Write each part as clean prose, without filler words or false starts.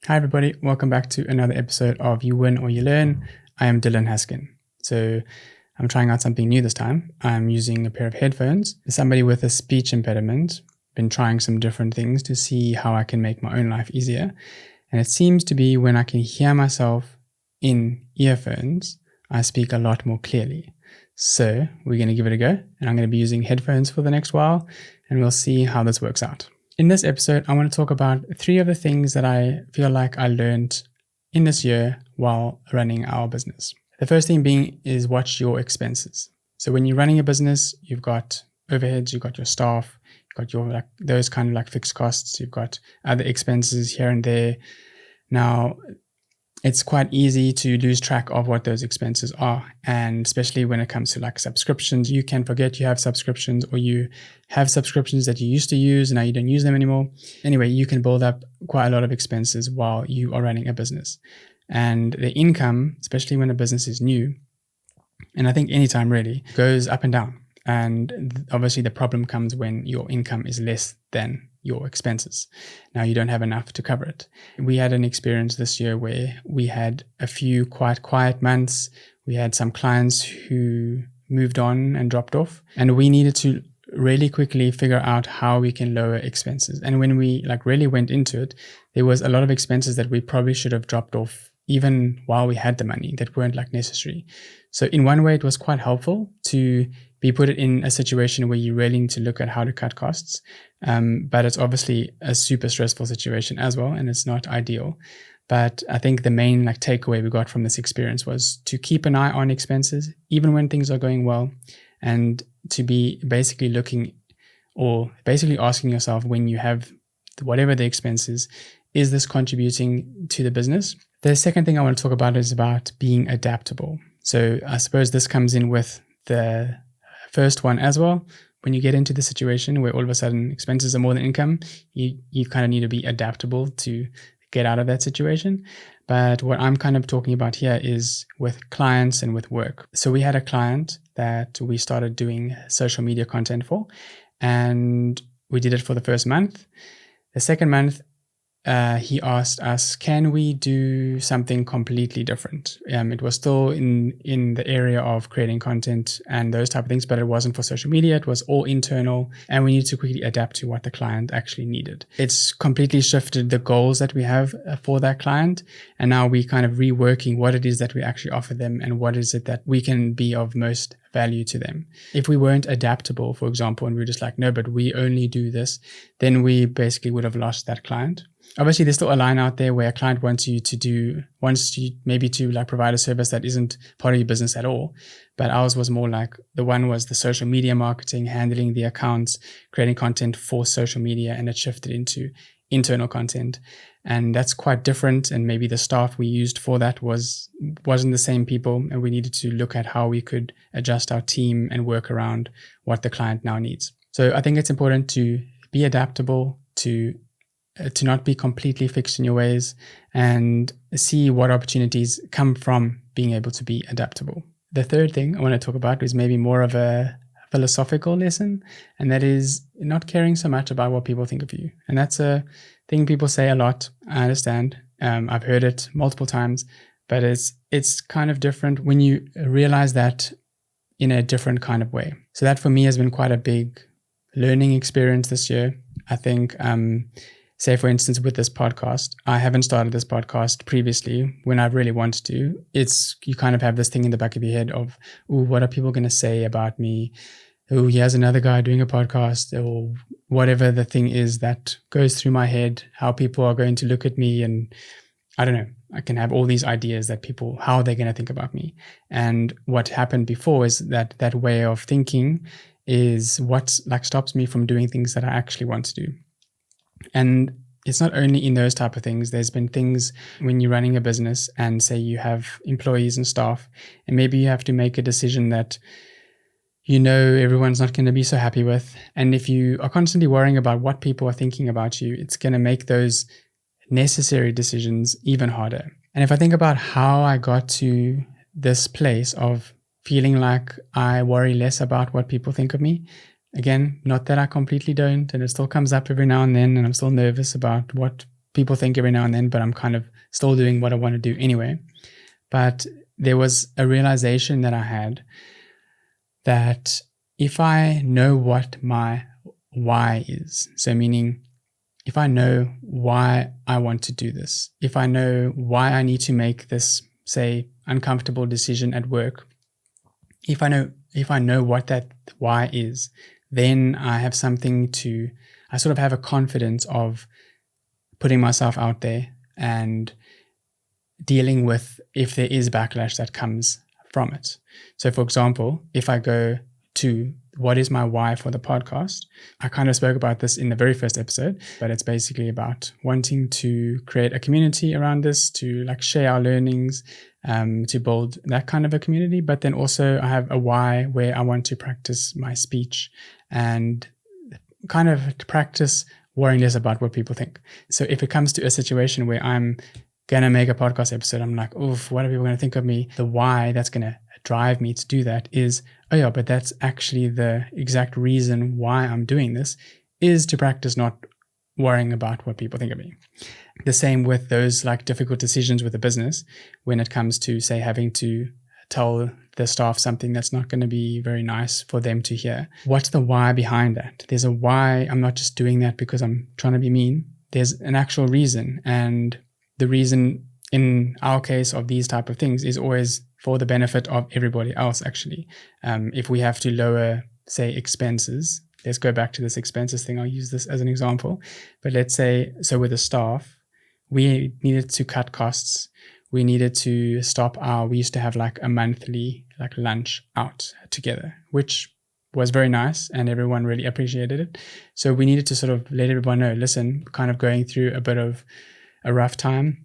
Hi everybody, welcome back to another episode of You Win or You Learn. I am Dylan Haskin. So I'm trying out something new this time. I'm using a pair of headphones. As somebody with a speech impediment, been trying some different things to see how I can make my own life easier. And it seems to be when I can hear myself in earphones, I speak a lot more clearly. So we're going to give it a go, and I'm going to be using headphones for the next while, and we'll see how this works out. In this episode, I want to talk about 3 of the things that I feel like I learned in this year while running our business. The first thing being is watch your expenses. So when you're running a business, you've got overheads, you've got your staff, you've got your those kind of fixed costs, you've got other expenses here and there. Now, it's quite easy to lose track of what those expenses are. And especially when it comes to subscriptions, you can forget you have subscriptions, or you have subscriptions that you used to use and now you don't use them anymore. Anyway, you can build up quite a lot of expenses while you are running a business. And the income, especially when a business is new, and I think anytime really, goes up and down. And obviously the problem comes when your income is less than your expenses. Now you don't have enough to cover it. We had an experience this year where we had a few quite quiet months. We had some clients who moved on and dropped off, and we needed to really quickly figure out how we can lower expenses. And when we really went into it, there was a lot of expenses that we probably should have dropped off even while we had the money that weren't necessary. So in one way, it was quite helpful to be put in a situation where you really need to look at how to cut costs. But it's obviously a super stressful situation as well, and it's not ideal. But I think the main takeaway we got from this experience was to keep an eye on expenses, even when things are going well, and to be basically looking, or basically asking yourself, when you have whatever the expenses, is this contributing to the business? The second thing I want to talk about is about being adaptable. So I suppose this comes in with the first one as well. When you get into the situation where all of a sudden expenses are more than income, you kind of need to be adaptable to get out of that situation. But what I'm kind of talking about here is with clients and with work. So we had a client that we started doing social media content for, and we did it for the first month. The second month, he asked us, can we do something completely different? It was still in the area of creating content and those type of things, but it wasn't for social media. It was all internal, and we needed to quickly adapt to what the client actually needed. It's completely shifted the goals that we have for that client, and now we kind of reworking what it is that we actually offer them and what is it that we can be of most value to them. If we weren't adaptable, for example, and we were just no, but we only do this, then we basically would have lost that client. Obviously, there's still a line out there where a client wants you maybe to provide a service that isn't part of your business at all. But ours was more the one was the social media marketing, handling the accounts, creating content for social media, and it shifted into internal content. And that's quite different. And maybe the staff we used for that wasn't the same people. And we needed to look at how we could adjust our team and work around what the client now needs. So I think it's important to be adaptable, to not be completely fixed in your ways, and see what opportunities come from being able to be adaptable. The third thing I want to talk about is maybe more of a philosophical lesson, and that is not caring so much about what people think of you. And that's a thing people say a lot. I understand. I've heard it multiple times, but it's kind of different when you realize that in a different kind of way. So that for me has been quite a big learning experience this year. I think say, for instance, with this podcast, I haven't started this podcast previously when I really wanted to. You kind of have this thing in the back of your head of, ooh, what are people going to say about me? Oh, here's another guy doing a podcast, or whatever the thing is that goes through my head, how people are going to look at me. And I don't know, I can have all these ideas that how they're going to think about me. And what happened before is that way of thinking is what stops me from doing things that I actually want to do. And it's not only in those type of things. There's been things when you're running a business and say you have employees and staff, and maybe you have to make a decision that everyone's not going to be so happy with. And if you are constantly worrying about what people are thinking about you, it's going to make those necessary decisions even harder. And if I think about how I got to this place of feeling like I worry less about what people think of me, again, not that I completely don't, and it still comes up every now and then, and I'm still nervous about what people think every now and then, but I'm kind of still doing what I want to do anyway. But there was a realization that I had that if I know what my why is, so meaning if I know why I want to do this, if I know why I need to make this, say, uncomfortable decision at work, if I know what that why is, then I have I sort of have a confidence of putting myself out there and dealing with if there is backlash that comes from it. So for example, if I go to what is my why for the podcast, I kind of spoke about this in the very first episode, but it's basically about wanting to create a community around this, to like share our learnings, to build that kind of a community. But then also I have a why where I want to practice my speech and kind of to practice worrying less about what people think. So if it comes to a situation where I'm going to make a podcast episode, I'm like, oof, what are people going to think of me? The why that's going to drive me to do that is, oh yeah, but that's actually the exact reason why I'm doing this, is to practice not worrying about what people think of me. The same with those like difficult decisions with a business when it comes to, say, having to tell the staff something that's not going to be very nice for them to hear. What's the why behind that? There's a why. I'm not just doing that because I'm trying to be mean. There's an actual reason. And the reason in our case of these type of things is always for the benefit of everybody else, actually. If we have to lower, say, expenses, let's go back to this expenses thing. I'll use this as an example. But let's say, so with the staff, we needed to cut costs. We needed to we used to have like a monthly like lunch out together, which was very nice and everyone really appreciated it. So we needed to sort of let everyone know, listen, kind of going through a bit of a rough time.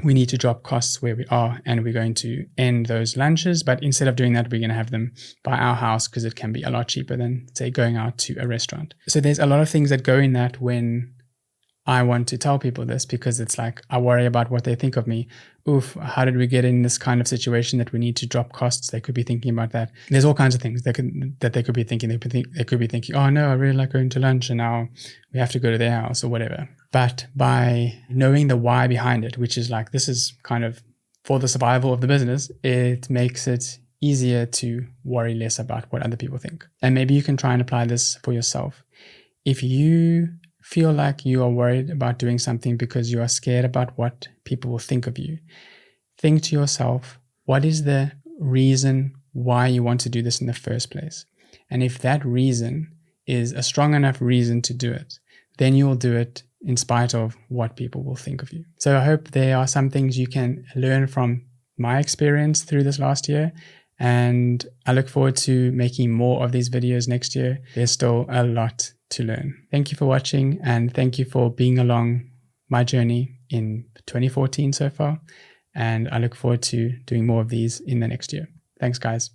We need to drop costs where we are and we're going to end those lunches. But instead of doing that, we're going to have them by our house because it can be a lot cheaper than, say, going out to a restaurant. So there's a lot of things that go in that when I want to tell people this, because it's like I worry about what they think of me. Oof, how did we get in this kind of situation that we need to drop costs? They could be thinking about that. There's all kinds of things that they could be thinking. They could be thinking, oh no, I really like going to lunch and now we have to go to their house or whatever. But by knowing the why behind it, which is like, this is kind of for the survival of the business, it makes it easier to worry less about what other people think. And maybe you can try and apply this for yourself. If you feel like you are worried about doing something because you are scared about what people will think of you, think to yourself, what is the reason why you want to do this in the first place? And if that reason is a strong enough reason to do it, then you will do it in spite of what people will think of you. So I hope there are some things you can learn from my experience through this last year. And I look forward to making more of these videos next year. There's still a lot to learn. Thank you for watching and thank you for being along my journey in 2014 so far. And I look forward to doing more of these in the next year. Thanks, guys.